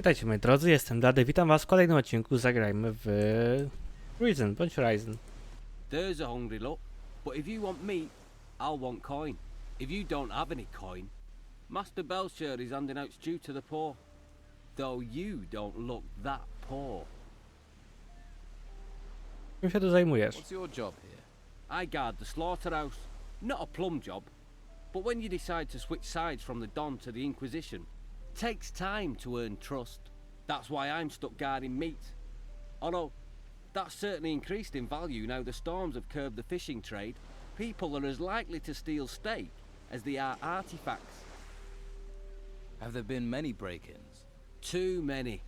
Witajcie moi drodzy, jestem Blady, witam was w kolejnym odcinku Zagrajmy w Ryzen bądź Ryzen. There's a hungry look, but if you want meat, I'll want coin. If you don't have any coin, Master Belcher is handing out stew to the poor. Though you don't look that poor. Czym się tu zajmujesz? What's your job here? I guard the slaughterhouse. Not a plum job, but when you decide to switch sides from the Don to the Inquisition, it takes time to earn trust. That's why I'm stuck guarding meat. Although, that's certainly increased in value now the storms have curbed the fishing trade. People are as likely to steal steak as they are artifacts. Have there been many break-ins? Too many.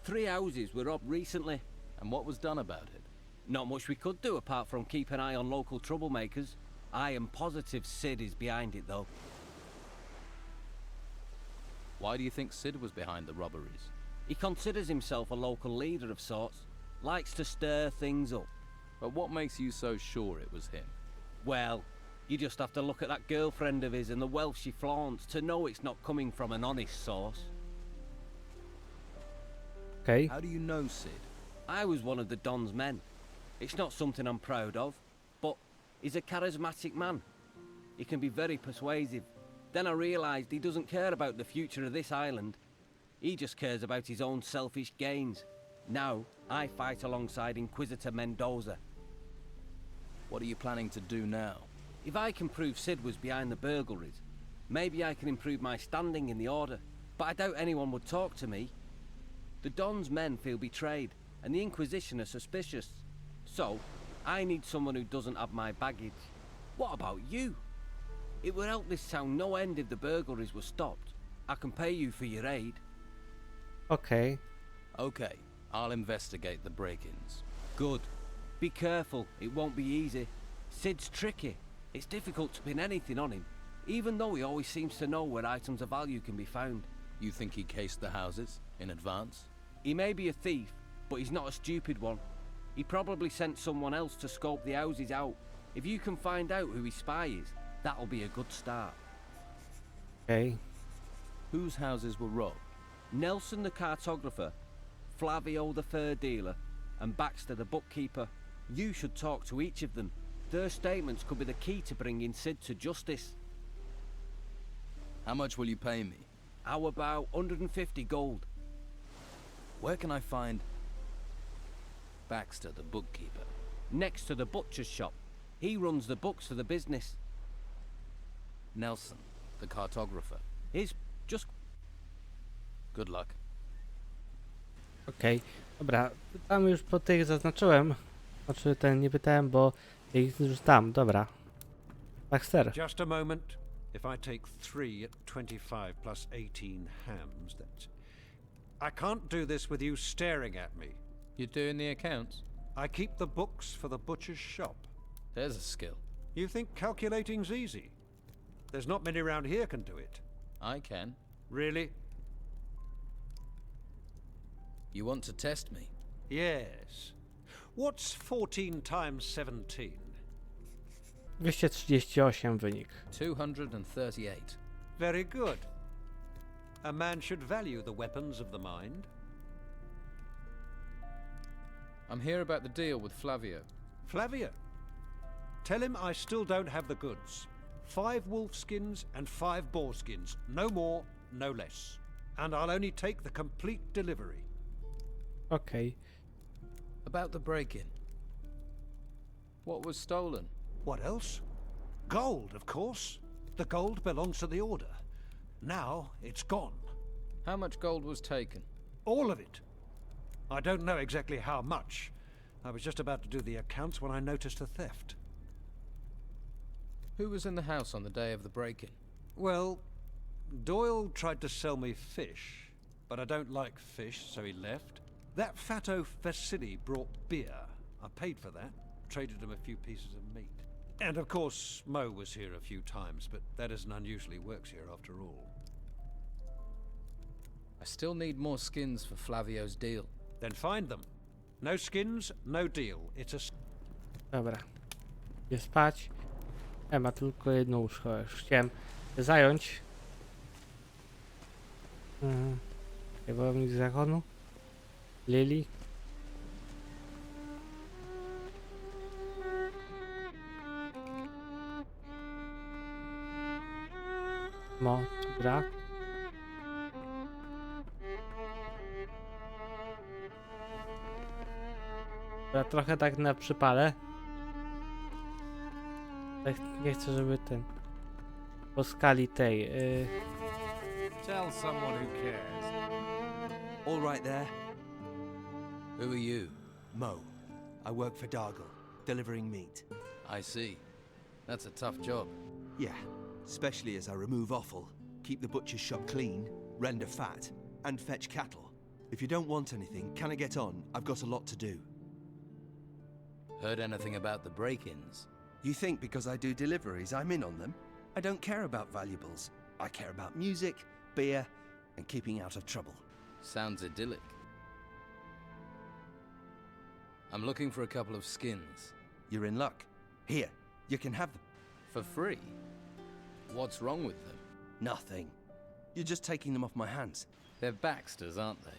3 houses were up recently. And what was done about it? Not much we could do apart from keep an eye on local troublemakers. I am positive Sid is behind it though. Why do you think Sid was behind the robberies? He considers himself a local leader of sorts. Likes to stir things up. But what makes you so sure it was him? Well, you just have to look at that girlfriend of his and the wealth she flaunts to know it's not coming from an honest source. Okej. How do you know Sid? I was one of the Don's men. It's not something I'm proud of, but he's a charismatic man. He can be very persuasive. Then I realized he doesn't care about the future of this island. He just cares about his own selfish gains. Now, I fight alongside Inquisitor Mendoza. What are you planning to do now? If I can prove Sid was behind the burglaries, maybe I can improve my standing in the Order. But I doubt anyone would talk to me. The Don's men feel betrayed, and the Inquisition are suspicious. So, I need someone who doesn't have my baggage. What about you? It would help this town no end if the burglaries were stopped. I can pay you for your aid. Okej. Okay, I'll investigate the break-ins. Good. Be careful, it won't be easy. Sid's tricky. It's difficult to pin anything on him, even though he always seems to know where items of value can be found. You think he cased the houses in advance? He may be a thief, but he's not a stupid one. He probably sent someone else to scope the houses out. If you can find out who his spy is, that'll be a good start. Okej. Whose houses were robbed? Nelson the cartographer, Flavio the fur dealer, and Baxter the bookkeeper. You should talk to each of them. Their statements could be the key to bringing Sid to justice. How much will you pay me? How about 150 gold? Where can I find Baxter, the bookkeeper? Next to the butcher's shop. He runs the books for the business. Nelson, the cartographer. He's just... Good luck. Okej. Dobra, tam już po tych zaznaczyłem. Znaczy nie pytałem, bo ich już tam, dobra. Baxter. Just a moment. If I take 3 at 25 plus 18 hams, that's... I can't do this with you staring at me. You're doing the accounts? I keep the books for the butcher's shop. There's a skill. You think calculating's easy? There's not many around here can do it. I can. Really? You want to test me? Yes. What's 14 times 17? 238 wynik. 238. Very good. A man should value the weapons of the mind. I'm here about the deal with Flavio. Flavio. Tell him I still don't have the goods. 5 wolf skins and 5 boar skins. No more, no less. And I'll only take the complete delivery. Okej. About the break-in. What was stolen? What else? Gold, of course. The gold belongs to the Order. Now it's gone. How much gold was taken? All of it. I don't know exactly how much. I was just about to do the accounts when I noticed a theft. Who was in the house on the day of the break-in? Well, Doyle tried to sell me fish, but I don't like fish, so he left. That fatto Vasily brought beer. I paid for that, traded him a few pieces of meat. And of course, Mo was here a few times, but that isn't unusually works here after all. I still need more skins for Flavio's deal. Then find them. No skins, no deal. It's a... Dobra. Idę spać. Ma tylko jedno łóżko. Już chciałem zająć. Wojownik zakonu? Lili? Gra? Ja trochę tak na przypale. Tak nie chcę, żeby ten... Po skali tej... Tell someone who cares. All right there. Who are you? Mo. I work for Dargle, delivering meat. I see. That's a tough job. Yeah, especially as I remove offal, keep the butcher's shop clean, render fat, and fetch cattle. If you don't want anything, can I get on? I've got a lot to do. Heard anything about the break-ins? You think because I do deliveries, I'm in on them? I don't care about valuables. I care about music, beer, and keeping out of trouble. Sounds idyllic. I'm looking for a couple of skins. You're in luck. Here, you can have them. For free? What's wrong with them? Nothing. You're just taking them off my hands. They're Baxter's, aren't they?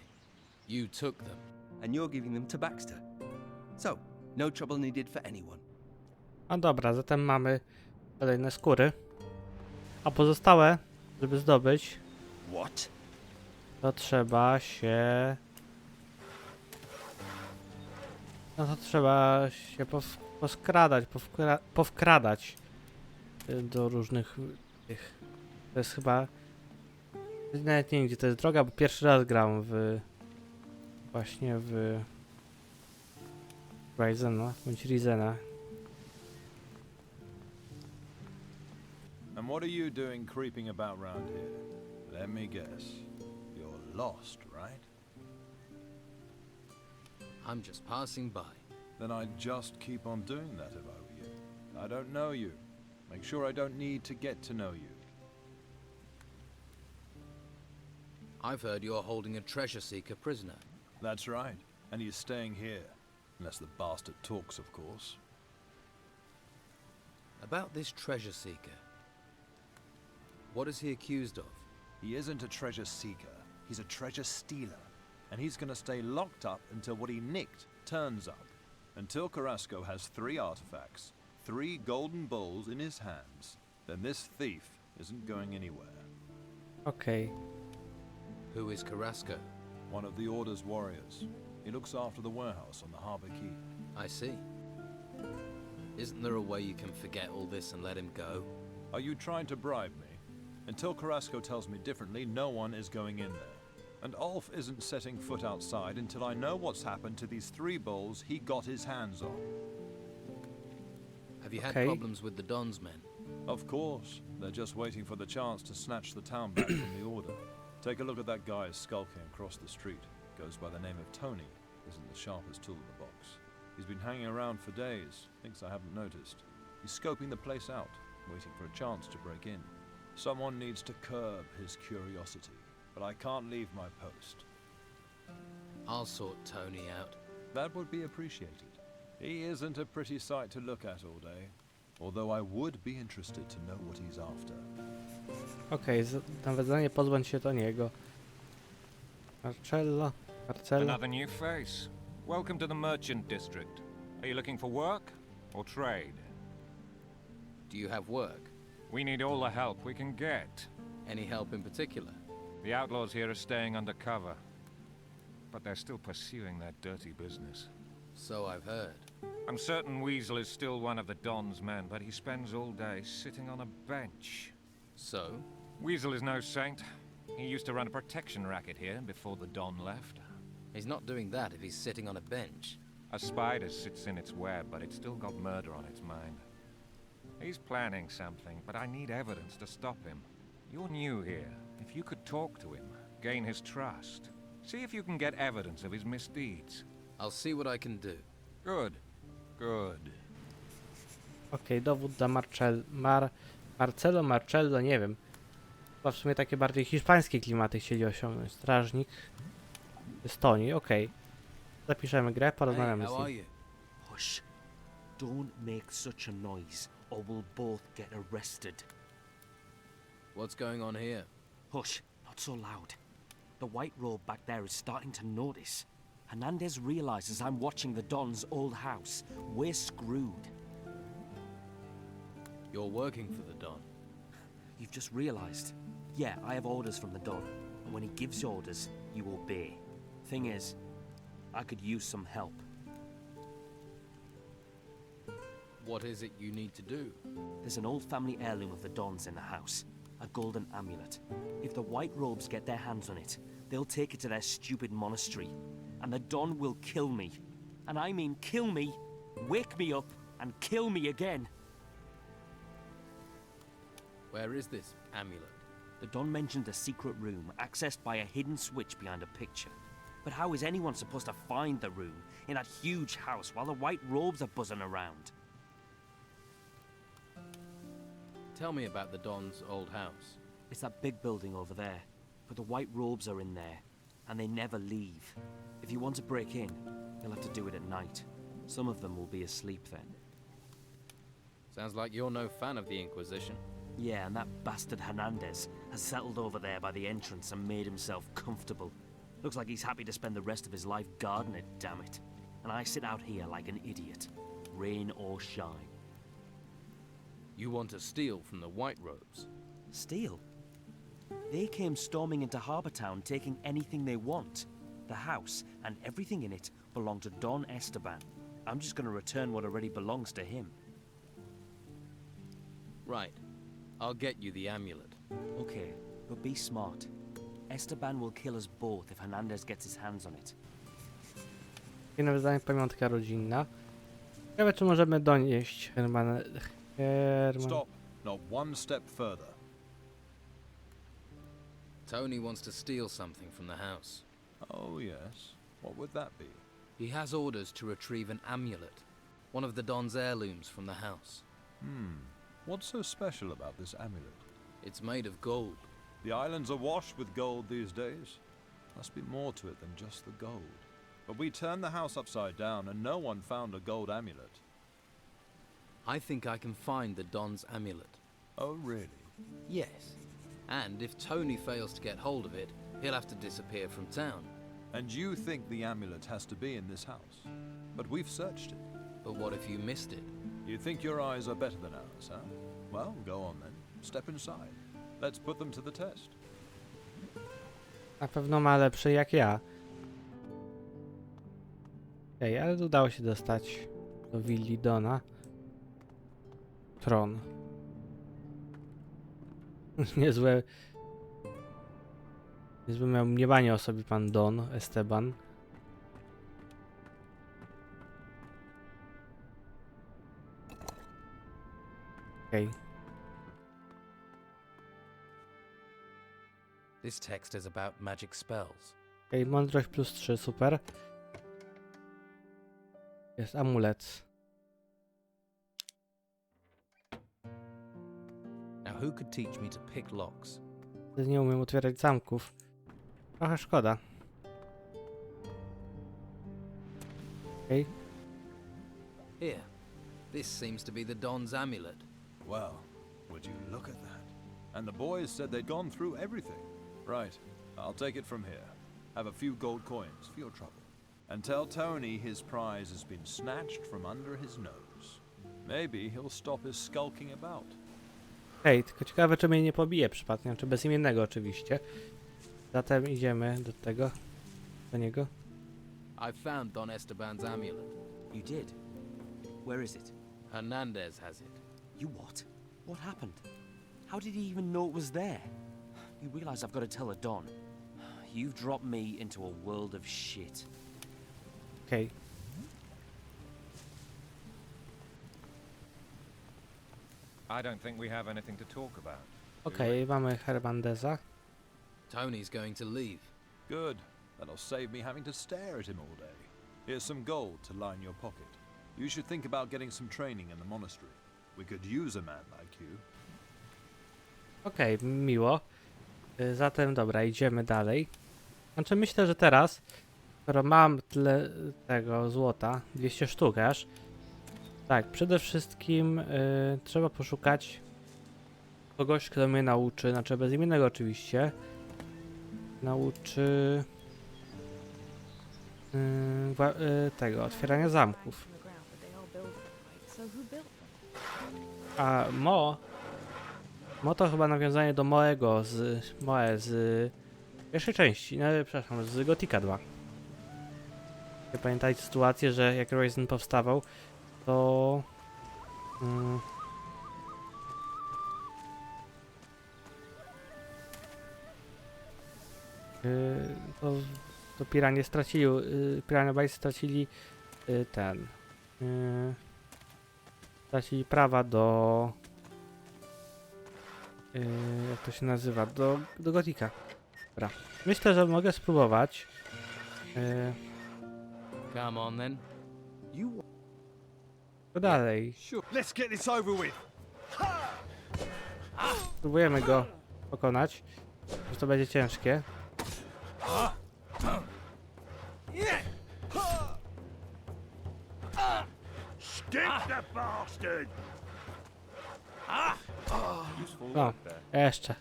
You took them. And you're giving them to Baxter. So, no trouble needed for anyone. No dobra, zatem mamy kolejne skóry. A pozostałe, żeby zdobyć, What? to trzeba się... No to trzeba się poskradać, powkradać do różnych tych... To jest chyba... Nawet nie wiem, gdzie to jest droga, bo pierwszy raz gram w... Właśnie w... Ryzena, bądź Rizena. And what are you doing creeping about round here? Let me guess. You're lost, right? I'm just passing by. Then I'd just keep on doing that if I were you. I don't know you. Make sure I don't need to get to know you. I've heard you're holding a treasure seeker prisoner. That's right. And he's staying here. Unless the bastard talks, of course. About this treasure seeker. What is he accused of? He isn't a treasure seeker. He's a treasure stealer. And he's gonna stay locked up until what he nicked turns up. Until Carrasco has 3 artifacts, 3 golden bowls in his hands, then this thief isn't going anywhere. Okej. Who is Carrasco? One of the Order's warriors. He looks after the warehouse on the harbor quay. I see. Isn't there a way you can forget all this and let him go? Are you trying to bribe me? Until Carrasco tells me differently, no one is going in there. And Ulf isn't setting foot outside until I know what's happened to these 3 bowls he got his hands on. Have you had Okay. problems with the Don's men? Of course. They're just waiting for the chance to snatch the town back from the Order. Take a look at that guy skulking across the street. Goes by the name of Tony. Isn't the sharpest tool in the box. He's been hanging around for days. Thinks I haven't noticed. He's scoping the place out, waiting for a chance to break in. Someone needs to curb his curiosity, but I can't leave my post. I'll sort Tony out. That would be appreciated. He isn't a pretty sight to look at all day, although I would be interested to know what he's after. Okej, nawiedzenie pozbądź się Toniego. Marcello. Another new face. Welcome to the merchant district. Are you looking for work or trade? Do you have work? We need all the help we can get. Any help in particular? The outlaws here are staying undercover, but they're still pursuing their dirty business. So I've heard. I'm certain Weasel is still one of the Don's men, but he spends all day sitting on a bench. So? Weasel is no saint. He used to run a protection racket here before the Don left. He's not doing that if he's sitting on a bench. A spider sits in its web, but it's still got murder on its mind. He's planning something, but I need evidence to stop him. You're new here. If you could talk to him, gain his trust, see if you can get evidence of his misdeeds. I'll see what I can do. Good. Good. Okej, dowód dla Marcello, nie wiem. Chyba w sumie takie bardziej hiszpańskie klimaty chcieli osiągnąć. Strażnik Estonii, okej. Zapiszemy grę, porozmawiamy Hey, z how are nim. you? Hush. Don't make such a noise, or we'll both get arrested. What's going on here? Hush, not so loud. The white robe back there is starting to notice. Hernandez realizes I'm watching the Don's old house. We're screwed. You're working for the Don. You've just realized. Yeah, I have orders from the Don. And when he gives orders, you obey. Thing is, I could use some help. What is it you need to do? There's an old family heirloom of the Don's in the house. A golden amulet. If the white robes get their hands on it, they'll take it to their stupid monastery. And the Don will kill me. And I mean kill me, wake me up, and kill me again. Where is this amulet? The Don mentioned a secret room accessed by a hidden switch behind a picture. But how is anyone supposed to find the room in that huge house while the white robes are buzzing around? Tell me about the Don's old house. It's that big building over there. But the white robes are in there, and they never leave. If you want to break in, you'll have to do it at night. Some of them will be asleep then. Sounds like you're no fan of the Inquisition. Yeah, and that bastard Hernandez has settled over there by the entrance and made himself comfortable. Looks like he's happy to spend the rest of his life guarding it, damn it. And I sit out here like an idiot, rain or shine. You want to steal from the white robes? Steal? They came storming into Harbour Town taking anything they want. The house and everything in it belong to Don Esteban. I'm just gonna return what already belongs to him. Right. I'll get you the amulet. Okay, but be smart. Esteban will kill us both if Hernandez gets his hands on it. I nawiązanie pamiątka rodzinna. Ciekawe, czy możemy donieść Herman... Stop. Not one step further. Tony wants to steal something from the house. Oh, yes. What would that be? He has orders to retrieve an amulet. One of the Don's heirlooms from the house. What's so special about this amulet? It's made of gold. The islands are washed with gold these days. Must be more to it than just the gold. But we turned the house upside down and no one found a gold amulet. I think I can find the Don's amulet. Oh, really? Yes. And if Tony fails to get hold of it, he'll have to disappear from town. And you think the amulet has to be in this house? But we've searched it. But what if you missed it? You think your eyes are better than ours, huh? Well, go on then. Step inside. Let's put them to the test. Na pewno ma lepszy jak ja. Okej, ale udało się dostać do willi Dona. Tron. Niezłe miał mniemanie o sobie pan Don Esteban. Okej. This text is about magic spells. Okej, mądrość plus 3, super. Jest amulet. Now who could teach me to pick locks? Nie umiem otwierać zamków. Trochę szkoda. Okej. Here. This seems to be the Don's amulet. Well, would you look at that? And the boys said they'd gone through everything. Right, I'll take it from here. Have a few gold coins for your trouble. And tell Tony his prize has been snatched from under his nose. Maybe he'll stop his skulking about. Hej, tylko ciekawe, czy mnie nie pobije przypadkiem, czy bezimiennego oczywiście. Zatem idziemy do tego, do niego. I found Don Esteban's amulet. You did? Where is it? Hernandez has it. You what? What happened? How did he even know it was there? You realize I've got to tell the Don. You've dropped me into a world of shit. Okej. I don't think we have anything to talk about. Okej, mamy Hernandeza. Tony's going to leave. Good. That'll save me having to stare at him all day. Here's some gold to line your pocket. You should think about getting some training in the monastery. We could use a man like you. Okej, miło. Zatem dobra, idziemy dalej. Znaczy myślę, że teraz, skoro mam tyle tego złota, 200 sztuk aż, tak, przede wszystkim trzeba poszukać kogoś, kto mnie nauczy, znaczy bezimiennego oczywiście, nauczy tego, otwierania zamków. A Mo to chyba nawiązanie do Moe z pierwszej części, no, przepraszam, z Gothica 2. Pamiętajcie sytuację, że jak Ryzen powstawał, to to Piranha Bytes stracili stracili prawa do jak to się nazywa, do Gothica. Dobra. Myślę, że mogę spróbować. Come on then. To dalej. Let's get this over with. Spróbujemy go pokonać. Że to będzie ciężkie. Stick the bastard! O, jeszcze.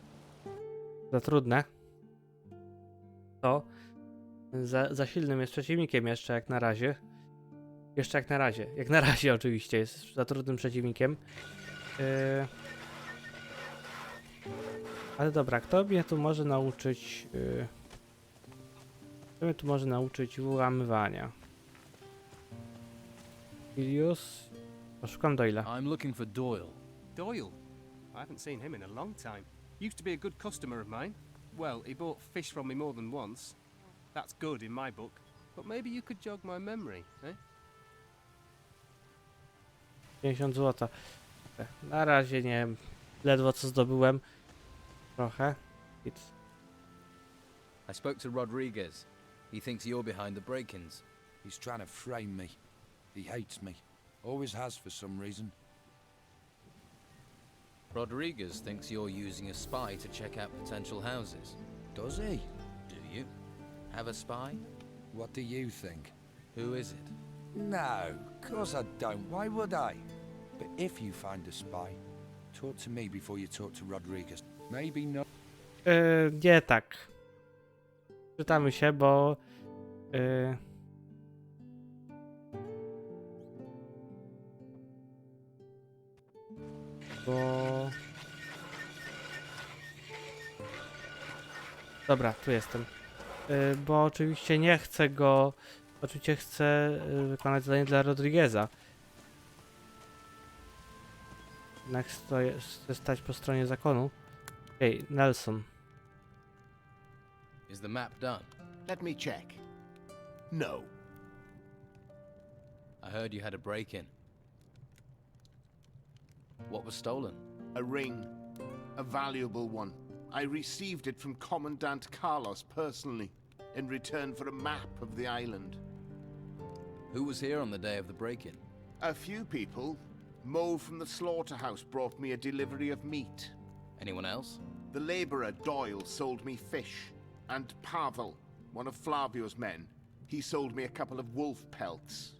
Za trudne. To. Za silnym jest przeciwnikiem jeszcze jak na razie. Jeszcze jak na razie. Jak na razie oczywiście jest za trudnym przeciwnikiem. Ale dobra, kto mnie tu może nauczyć... kto mnie tu może nauczyć wyłamywania? Ilius? Poszukam Doyle'a. I'm looking for Doyle. Doyle? I haven't seen him in a long time. Used to be a good customer of mine. Well, he bought fish from me more than once. That's good in my book. But maybe you could jog my memory, eh? 50 zł. Na razie nie wiem. Ledwo co zdobyłem. Trochę. Nic. I spoke to Rodriguez. He thinks you're behind the break-ins. He's trying to frame me. He hates me. Always has for some reason. Rodriguez thinks you're using a spy to check out potential houses. Does he? Do you? Have a spy? What do you think? Who is it? No, course I don't. Why would I? But if you find a spy, talk to me before you talk to Rodriguez. Maybe not. Nie tak. Czytamy się, bo... Dobra, tu jestem. Bo oczywiście nie chcę go... Oczywiście chcę wykonać zadanie dla Rodrigueza. Jednak chcę stać po stronie zakonu. Ej, Nelson. Is the map done? Let me check. No. I heard you had a break-in. What was stolen? A ring. A valuable one. I received it from Commandant Carlos personally, in return for a map of the island. Who was here on the day of the break-in? A few people. Mo from the slaughterhouse brought me a delivery of meat. Anyone else? The labourer Doyle sold me fish. And Pavel, one of Flavio's men, he sold me a couple of wolf pelts.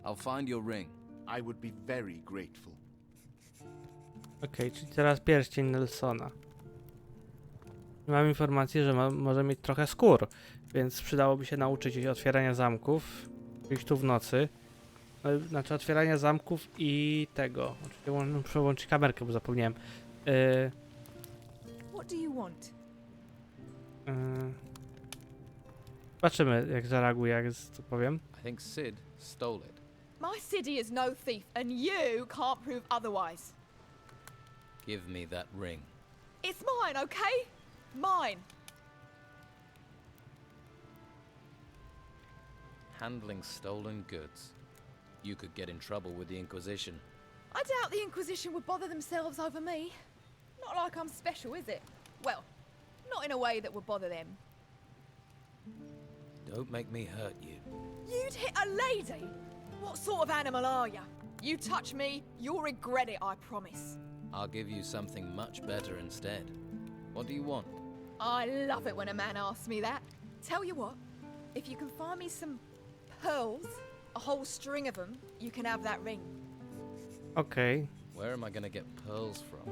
I'll find your ring. I would be very grateful. Okej, czyli teraz pierścień Nelsona. Mam informację, że może mieć trochę skór, więc przydałoby się nauczyć otwierania zamków. Gdzieś tu w nocy. Znaczy otwierania zamków i tego. Oczywiście muszę przełączyć kamerkę, bo zapomniałem. What do you want? Zobaczymy, jak zareaguje, jak to powiem. I think Sid stole it. My city is no thief, and you can't prove otherwise. Give me that ring. It's mine, okay? Mine. Handling stolen goods. You could get in trouble with the Inquisition. I doubt the Inquisition would bother themselves over me. Not like I'm special, is it? Well, not in a way that would bother them. Don't make me hurt you. You'd hit a lady? What sort of animal are you? You touch me, you'll regret it, I promise. I'll give you something much better instead. What do you want? I love it when a man asks me that. Tell you what, if you can find me some pearls, a whole string of them, you can have that ring. Okej. Where am I gonna get pearls from?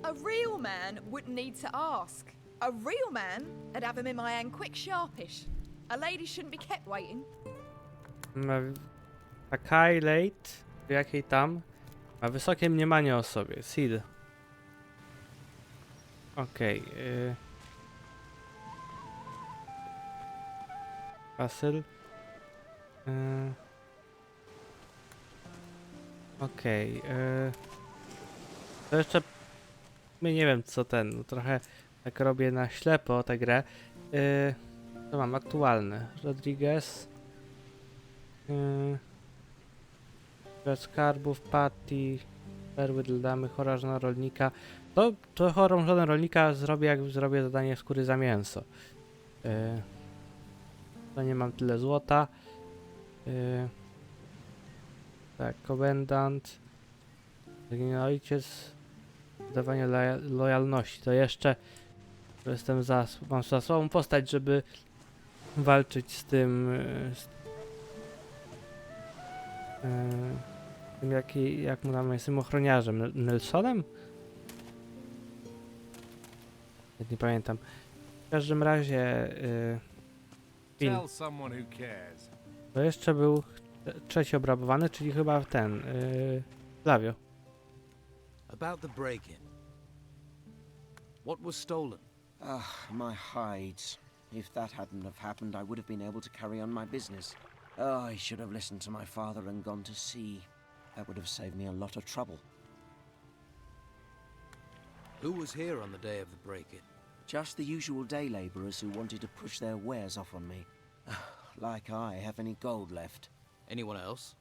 A real man wouldn't need to ask. A real man, I'd have him in my hand quick sharpish. A lady shouldn't be kept waiting. Takai late, jakiej tam, ma wysokie mniemanie o sobie. Sid. Okej. Basyl. Okej. To jeszcze... Nie wiem co ten, trochę tak robię na ślepo tę grę. To mam aktualny. Rodriguez. Bez skarbów, Patty. Perły dla damy, chora żona rolnika. To chorą żonę rolnika zrobię, jak zrobię zadanie skóry za mięso. To nie mam tyle złota. Tak, komendant. Zaginiony ojciec. Dawanie lojalności. To jeszcze mam za sobą postać, żeby walczyć z tym jak mu tam jest, tym ochroniarzem. Nelsonem? Nie pamiętam. W każdym razie to jeszcze był trzeci obrabowany, czyli chyba ten Flavio. About the break-in. What was stolen? My hides. If that hadn't have happened, I would have been able to carry on my business. Oh, I should have listened to my father and gone to sea. That would have saved me a lot of trouble. Who was here on the day of the break-in? Just the usual day labourers who wanted to push their wares off on me. Like I have any gold left. Anyone else?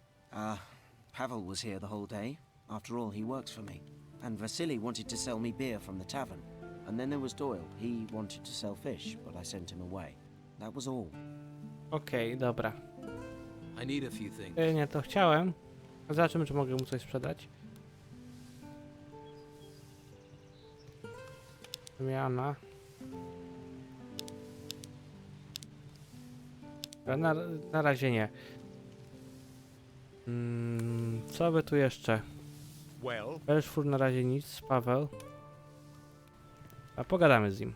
Pavel was here the whole day. After all, he works for me. And Vasily wanted to sell me beer from the tavern. And then there was Doyle. He wanted to sell fish, but I sent him away. That was all. Okej, dobra. I need a few things. Nie, to chciałem. Zobaczymy, czy mogę mu coś sprzedać. Wymiana. Na razie nie. Co by tu jeszcze? Belszfur na razie nic, Paweł. A pogadamy z nim.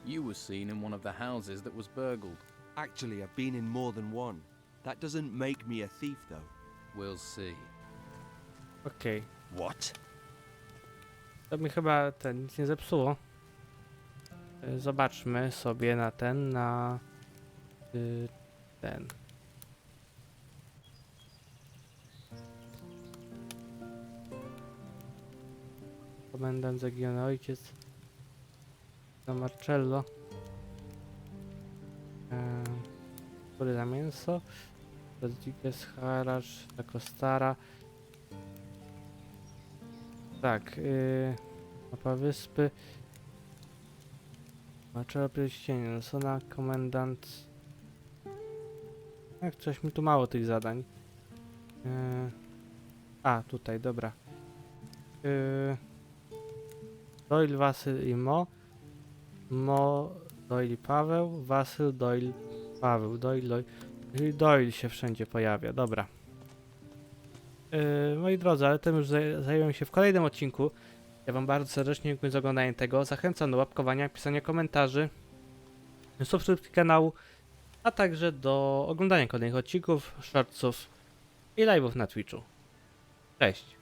You were seen in one of the houses that was burgled. Actually, I've been in more than one. That doesn't make me a thief, though. We'll see. Okej. What? To mi chyba nic nie zepsuło. Zobaczmy sobie na ten. Komendant Zaginiony ojciec. Do Marcello. Który na mięso. Rodriguez, Harasz, Takostara. Tak, mapa wyspy. Marcello, pierścienie, Nelsona, komendant. Jak coś mi tu mało tych zadań. Tutaj, dobra. Doyle, Wasyl i Doyle i Paweł, Wasyl, Doyle, Paweł, Doyle się wszędzie pojawia, dobra. Moi drodzy, ale tym już zajmiemy się w kolejnym odcinku. Ja wam bardzo serdecznie dziękuję za oglądanie tego. Zachęcam do łapkowania, pisania komentarzy, subskrypcji kanału, a także do oglądania kolejnych odcinków, shortsów i live'ów na Twitchu. Cześć!